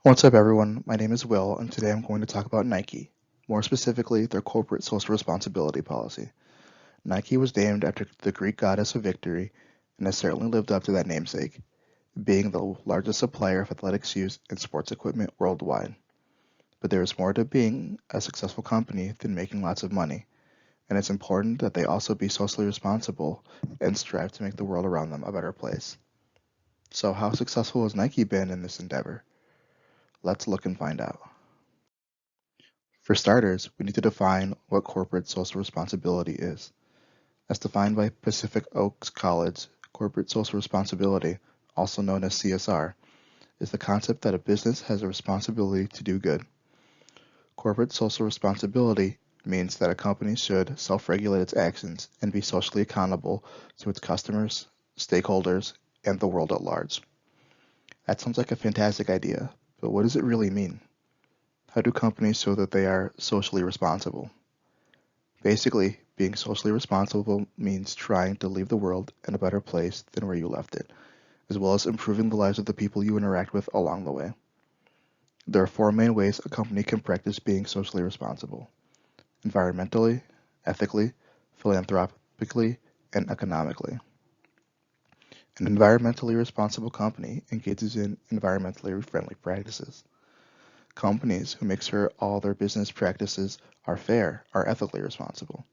What's up, everyone? My name is Will, and today I'm going to talk about Nike, more specifically their corporate social responsibility policy. Nike was named after the Greek goddess of victory and has certainly lived up to that namesake, being the largest supplier of athletic shoes and sports equipment worldwide. But there is more to being a successful company than making lots of money, and it's important that they also be socially responsible and strive to make the world around them a better place. So, how successful has Nike been in this endeavor? Let's look and find out. For starters, we need to define what corporate social responsibility is. As defined by Pacific Oaks College, corporate social responsibility, also known as CSR, is the concept that a business has a responsibility to do good. Corporate social responsibility means that a company should self-regulate its actions and be socially accountable to its customers, stakeholders, and the world at large. That sounds like a fantastic idea, but what does it really mean? How do companies show that they are socially responsible? Basically, being socially responsible means trying to leave the world in a better place than where you left it, as well as improving the lives of the people you interact with along the way. There are four main ways a company can practice being socially responsible: environmentally, ethically, philanthropically, and economically. An environmentally responsible company engages in environmentally friendly practices. Companies who make sure all their business practices are fair are ethically responsible.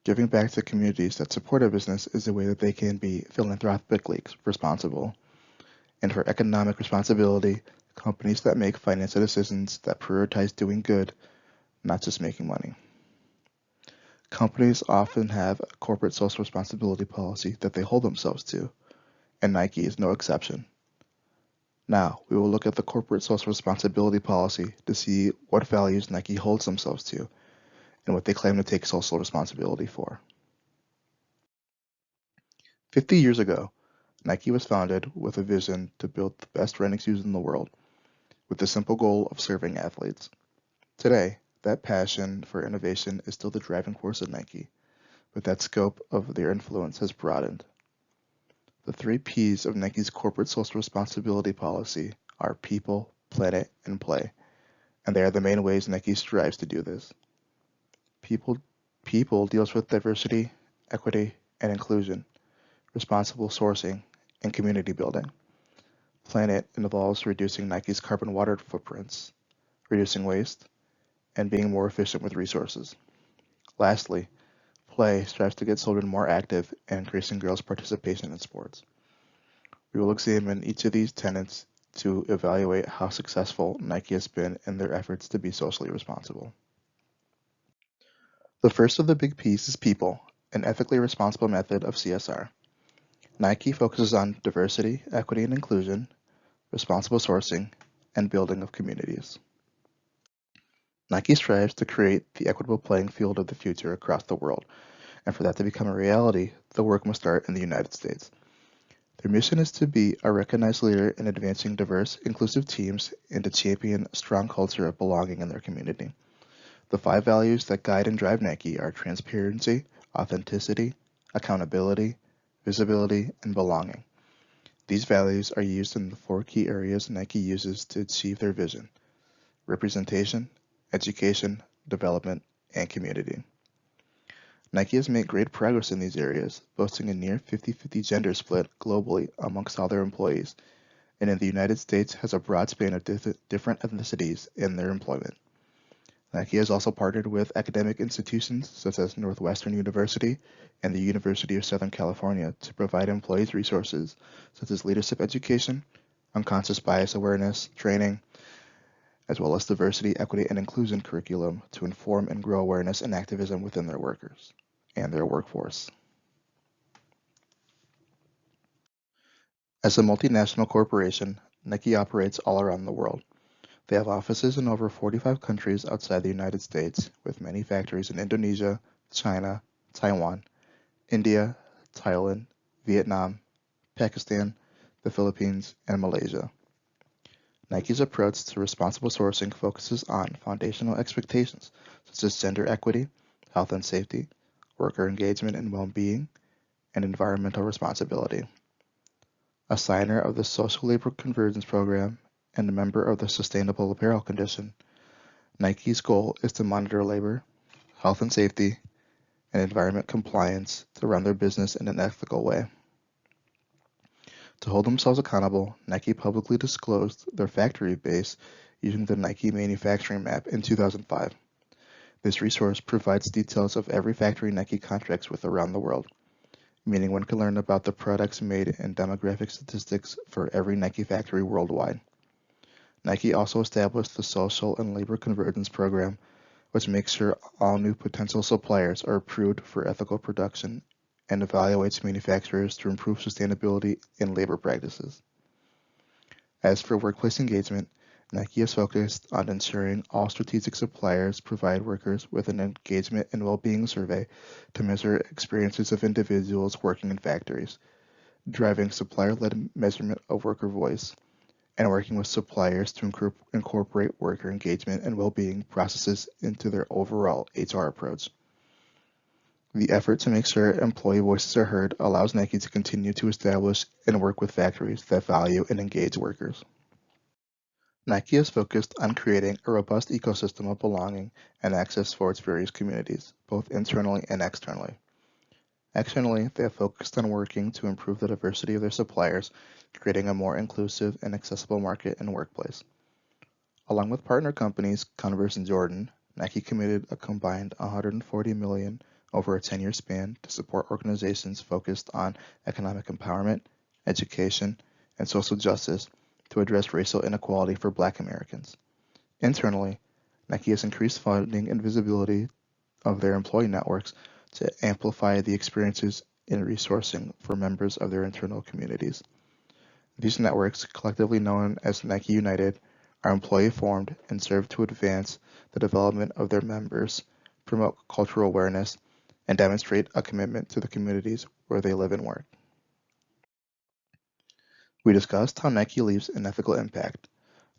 Giving back to communities that support a business is a way that they can be philanthropically responsible. And for economic responsibility, companies that make financial decisions that prioritize doing good, not just making money. Companies often have a corporate social responsibility policy that they hold themselves to, and Nike is no exception. Now, we will look at the corporate social responsibility policy to see what values Nike holds themselves to and what they claim to take social responsibility for. 50 years ago, Nike was founded with a vision to build the best running shoes in the world, with the simple goal of serving athletes. Today, that passion for innovation is still the driving force of Nike, but that scope of their influence has broadened. The three P's of Nike's corporate social responsibility policy are people, planet, and play, and they are the main ways Nike strives to do this. People, people deals with diversity, equity, and inclusion, responsible sourcing, and community building. Planet involves reducing Nike's carbon water footprints, reducing waste, and being more efficient with resources. Lastly, play strives to get children more active and increasing girls' participation in sports. We will examine each of these tenets to evaluate how successful Nike has been in their efforts to be socially responsible. The first of the big P's is people, an ethically responsible method of CSR. Nike focuses on diversity, equity, and inclusion, responsible sourcing, and building of communities. Nike strives to create the equitable playing field of the future across the world, and for that to become a reality, the work must start in the United States. Their mission is to be a recognized leader in advancing diverse, inclusive teams and to champion a strong culture of belonging in their community. The five values that guide and drive Nike are transparency, authenticity, accountability, visibility, and belonging. These values are used in the four key areas Nike uses to achieve their vision: representation, education, development, and community. Nike has made great progress in these areas, boasting a near 50-50 gender split globally amongst all their employees, and in the United States has a broad span of different ethnicities in their employment. Nike has also partnered with academic institutions such as Northwestern University and the University of Southern California to provide employees resources such as leadership education, unconscious bias awareness training, as well as diversity, equity, and inclusion curriculum to inform and grow awareness and activism within their workers and their workforce. As a multinational corporation, Nike operates all around the world. They have offices in over 45 countries outside the United States, with many factories in Indonesia, China, Taiwan, India, Thailand, Vietnam, Pakistan, the Philippines, and Malaysia. Nike's approach to responsible sourcing focuses on foundational expectations such as gender equity, health and safety, worker engagement and well-being, and environmental responsibility. A signer of the Social Labor Convergence Program and a member of the Sustainable Apparel Coalition. Nike's goal is to monitor labor, health and safety, and environment compliance to run their business in an ethical way. To hold themselves accountable, Nike publicly disclosed their factory base using the Nike Manufacturing Map in 2005. This resource provides details of every factory Nike contracts with around the world, meaning one can learn about the products made and demographic statistics for every Nike factory worldwide. Nike also established the Social and Labor Convergence Program, which makes sure all new potential suppliers are approved for ethical production and evaluates manufacturers to improve sustainability and labor practices. As for workplace engagement, Nike is focused on ensuring all strategic suppliers provide workers with an engagement and well-being survey to measure experiences of individuals working in factories, driving supplier-led measurement of worker voice, and working with suppliers to incorporate worker engagement and well-being processes into their overall HR approach. The effort to make sure employee voices are heard allows Nike to continue to establish and work with factories that value and engage workers. Nike is focused on creating a robust ecosystem of belonging and access for its various communities, both internally and externally. Externally, they have focused on working to improve the diversity of their suppliers, creating a more inclusive and accessible market and workplace. Along with partner companies Converse and Jordan, Nike committed a combined $140 million over a 10-year span to support organizations focused on economic empowerment, education, and social justice to address racial inequality for Black Americans. Internally, Nike has increased funding and visibility of their employee networks to amplify the experiences and resourcing for members of their internal communities. These networks, collectively known as Nike United, are employee-formed and serve to advance the development of their members, promote cultural awareness, and demonstrate a commitment to the communities where they live and work. We discussed how Nike leaves an ethical impact.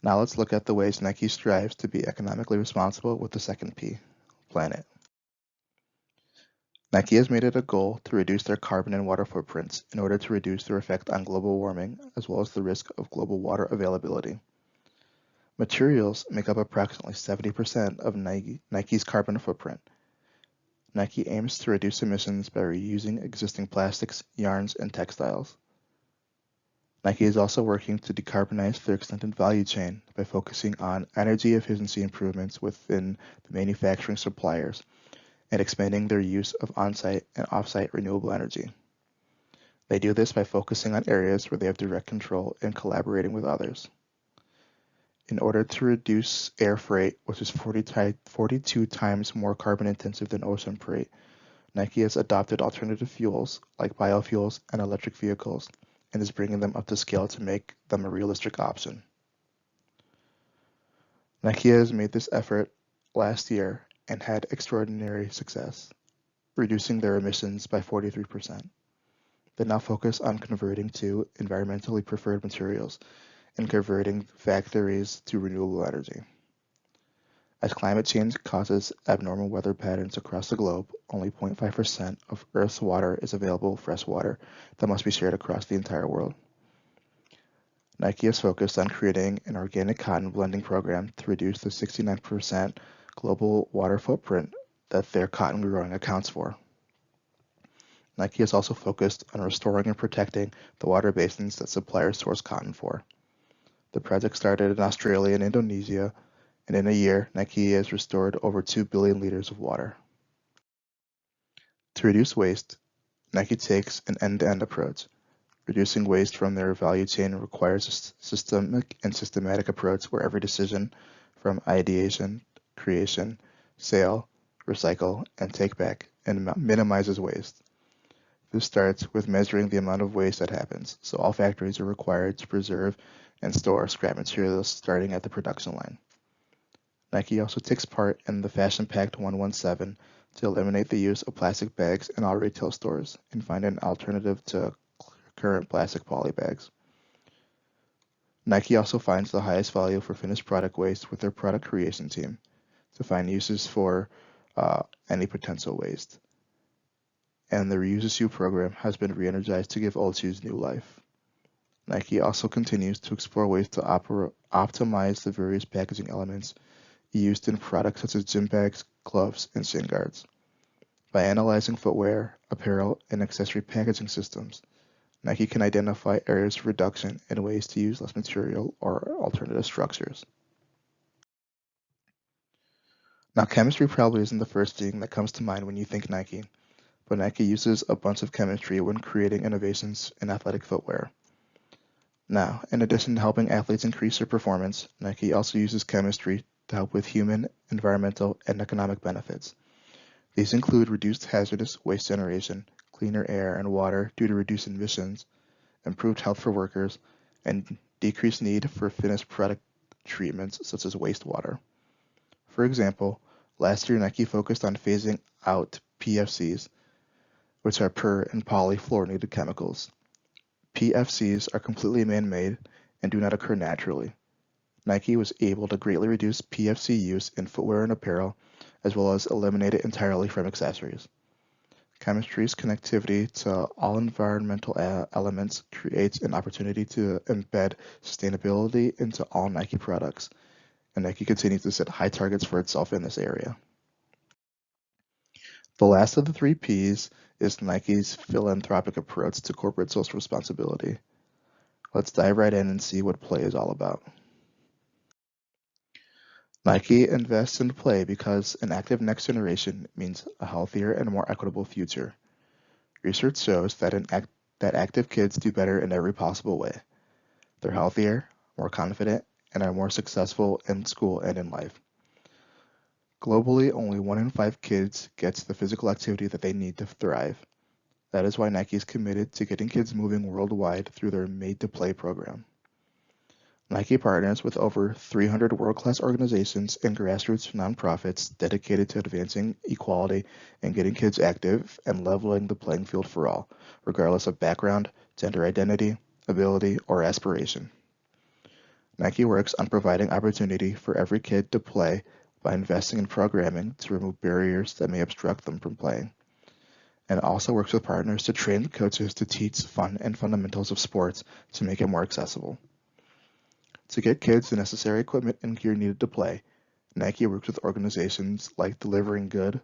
Now let's look at the ways Nike strives to be economically responsible with the second P, planet. Nike has made it a goal to reduce their carbon and water footprints in order to reduce their effect on global warming as well as the risk of global water availability. Materials make up approximately 70% of Nike's carbon footprint. Nike aims to reduce emissions by reusing existing plastics, yarns, and textiles. Nike is also working to decarbonize their extended value chain by focusing on energy efficiency improvements within the manufacturing suppliers and expanding their use of on-site and off-site renewable energy. They do this by focusing on areas where they have direct control and collaborating with others. In order to reduce air freight, which is 42 times more carbon intensive than ocean freight, Nike has adopted alternative fuels like biofuels and electric vehicles and is bringing them up to scale to make them a realistic option. Nike has made this effort last year and had extraordinary success, reducing their emissions by 43%. They now focus on converting to environmentally preferred materials and converting factories to renewable energy. As climate change causes abnormal weather patterns across the globe, only 0.5% of Earth's water is available fresh water that must be shared across the entire world. Nike is focused on creating an organic cotton blending program to reduce the 69% global water footprint that their cotton growing accounts for. Nike is also focused on restoring and protecting the water basins that suppliers source cotton for. The project started in Australia and Indonesia, and in a year, Nike has restored over 2 billion liters of water. To reduce waste, Nike takes an end-to-end approach. Reducing waste from their value chain requires a systematic approach where every decision, from ideation, creation, sale, recycle, and take back, and minimizes waste. This starts with measuring the amount of waste that happens, so all factories are required to preserve and store scrap materials starting at the production line. Nike also takes part in the Fashion Pact 117 to eliminate the use of plastic bags in all retail stores and find an alternative to current plastic poly bags. Nike also finds the highest value for finished product waste with their product creation team to find uses for any potential waste. And the Reuse as You program has been re-energized to give old shoes new life. Nike also continues to explore ways to optimize the various packaging elements used in products such as gym bags, gloves, and shin guards. By analyzing footwear, apparel, and accessory packaging systems, Nike can identify areas of reduction and ways to use less material or alternative structures. Now, chemistry probably isn't the first thing that comes to mind when you think Nike, but Nike uses a bunch of chemistry when creating innovations in athletic footwear. Now, in addition to helping athletes increase their performance, Nike also uses chemistry to help with human, environmental, and economic benefits. These include reduced hazardous waste generation, cleaner air and water due to reduced emissions, improved health for workers, and decreased need for finished product treatments such as wastewater. For example, last year Nike focused on phasing out PFCs, which are per and polyfluorinated chemicals. PFCs are completely man-made and do not occur naturally. Nike was able to greatly reduce PFC use in footwear and apparel, as well as eliminate it entirely from accessories. Chemistry's connectivity to all environmental elements creates an opportunity to embed sustainability into all Nike products, and Nike continues to set high targets for itself in this area. The last of the three Ps is Nike's philanthropic approach to corporate social responsibility. Let's dive right in and see what play is all about. Nike invests in play because an active next generation means a healthier and more equitable future. Research shows that that active kids do better in every possible way. They're healthier, more confident, and are more successful in school and in life. Globally, only 1 in 5 kids gets the physical activity that they need to thrive. That is why Nike is committed to getting kids moving worldwide through their Made to Play program. Nike partners with over 300 world-class organizations and grassroots nonprofits dedicated to advancing equality and getting kids active and leveling the playing field for all, regardless of background, gender identity, ability, or aspiration. Nike works on providing opportunity for every kid to play by investing in programming to remove barriers that may obstruct them from playing, and also works with partners to train coaches to teach fun and fundamentals of sports to make it more accessible. To get kids the necessary equipment and gear needed to play, Nike works with organizations like Delivering Good,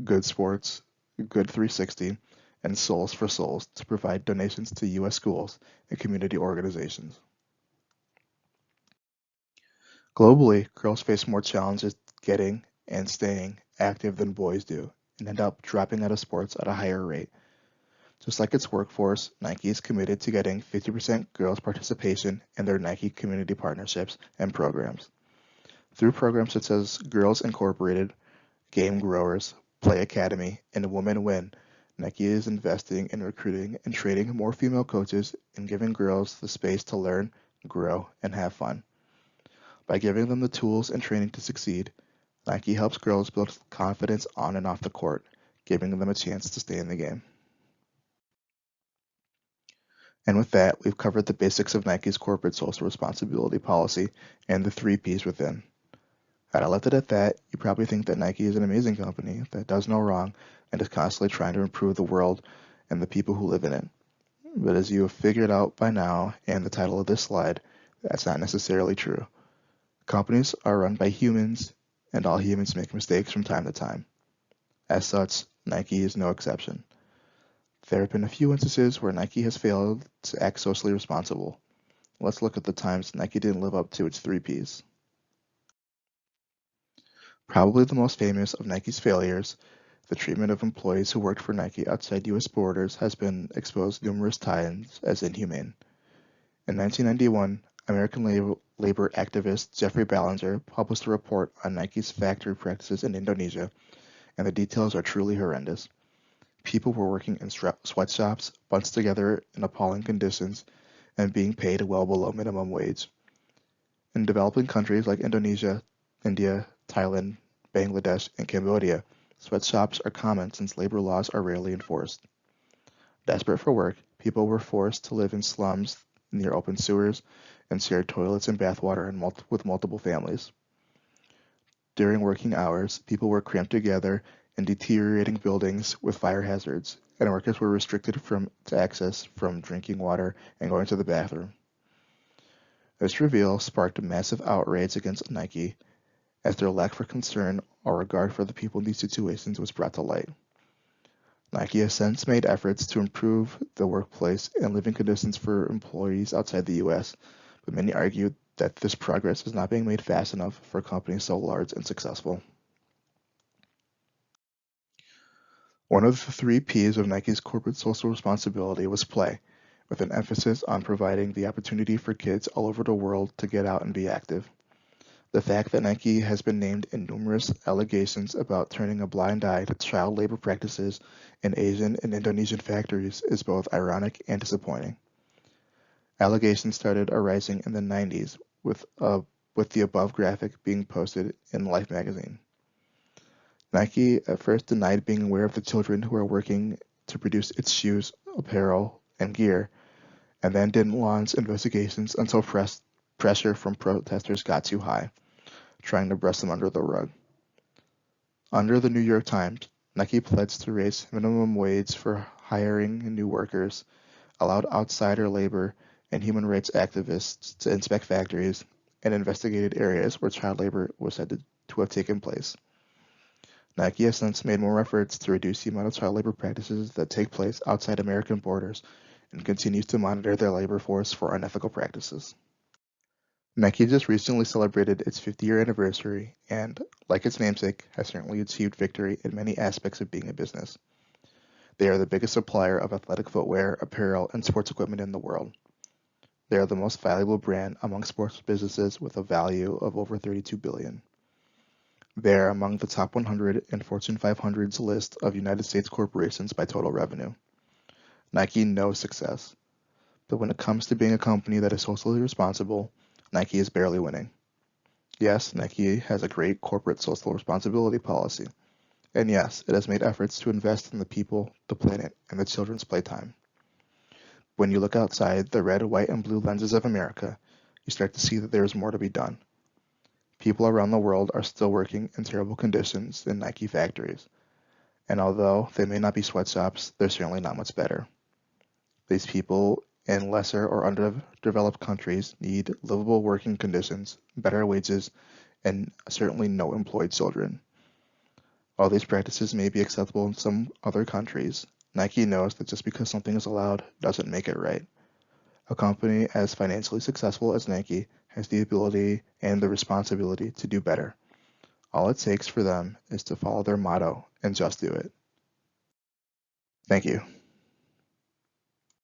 Good Sports, Good 360, and Souls for Souls to provide donations to U.S. schools and community organizations. Globally, girls face more challenges getting and staying active than boys do, and end up dropping out of sports at a higher rate. Just like its workforce, Nike is committed to getting 50% girls' participation in their Nike community partnerships and programs. Through programs such as Girls Incorporated, Game Growers, Play Academy, and Women Win, Nike is investing in recruiting and training more female coaches and giving girls the space to learn, grow, and have fun. By giving them the tools and training to succeed, Nike helps girls build confidence on and off the court, giving them a chance to stay in the game. And with that, we've covered the basics of Nike's corporate social responsibility policy and the three Ps within. Had I left it at that, you probably think that Nike is an amazing company that does no wrong and is constantly trying to improve the world and the people who live in it. But as you have figured out by now and the title of this slide, that's not necessarily true. Companies are run by humans, and all humans make mistakes from time to time. As such, Nike is no exception. There have been a few instances where Nike has failed to act socially responsible. Let's look at the times Nike didn't live up to its three Ps. Probably the most famous of Nike's failures, the treatment of employees who worked for Nike outside U.S. borders has been exposed numerous times as inhumane. In 1991, American labor activist Jeffrey Ballinger published a report on Nike's factory practices in Indonesia, and the details are truly horrendous. People were working in sweatshops, bunched together in appalling conditions, and being paid well below minimum wage. In developing countries like Indonesia, India, Thailand, Bangladesh, and Cambodia, sweatshops are common since labor laws are rarely enforced. Desperate for work, people were forced to live in slums near open sewers and share toilets and bathwater with multiple families. During working hours, people were cramped together in deteriorating buildings with fire hazards, and workers were restricted to access from drinking water and going to the bathroom. This reveal sparked a massive outrage against Nike as their lack for concern or regard for the people in these situations was brought to light. Nike has since made efforts to improve the workplace and living conditions for employees outside the US, but many argue that this progress is not being made fast enough for companies so large and successful. One of the three P's of Nike's corporate social responsibility was play, with an emphasis on providing the opportunity for kids all over the world to get out and be active. The fact that Nike has been named in numerous allegations about turning a blind eye to child labor practices in Asian and Indonesian factories is both ironic and disappointing. Allegations started arising in the 90s with the above graphic being posted in Life magazine. Nike at first denied being aware of the children who are working to produce its shoes, apparel, and gear, and then didn't launch investigations until pressure from protesters got too high, trying to brush them under the rug. Under the New York Times, Nike pledged to raise minimum wage for hiring new workers, allowed outsider labor and human rights activists to inspect factories, and investigated areas where child labor was said to have taken place. Nike has since made more efforts to reduce the amount of child labor practices that take place outside American borders and continues to monitor their labor force for unethical practices. Nike just recently celebrated its 50-year anniversary and, like its namesake, has certainly achieved victory in many aspects of being a business. They are the biggest supplier of athletic footwear, apparel, and sports equipment in the world. They are the most valuable brand among sports businesses with a value of over $32 billion. They are among the top 100 in Fortune 500's list of United States corporations by total revenue. Nike knows success, but when it comes to being a company that is socially responsible, Nike is barely winning. Yes, Nike has a great corporate social responsibility policy, and yes, it has made efforts to invest in the people, the planet, and the children's playtime. When you look outside the red, white, and blue lenses of America, you start to see that there is more to be done. People around the world are still working in terrible conditions in Nike factories, and although they may not be sweatshops, they're certainly not much better. These people in lesser or underdeveloped countries need livable working conditions, better wages, and certainly no employed children. While these practices may be acceptable in some other countries, Nike knows that just because something is allowed doesn't make it right. A company as financially successful as Nike has the ability and the responsibility to do better. All it takes for them is to follow their motto and just do it. Thank you.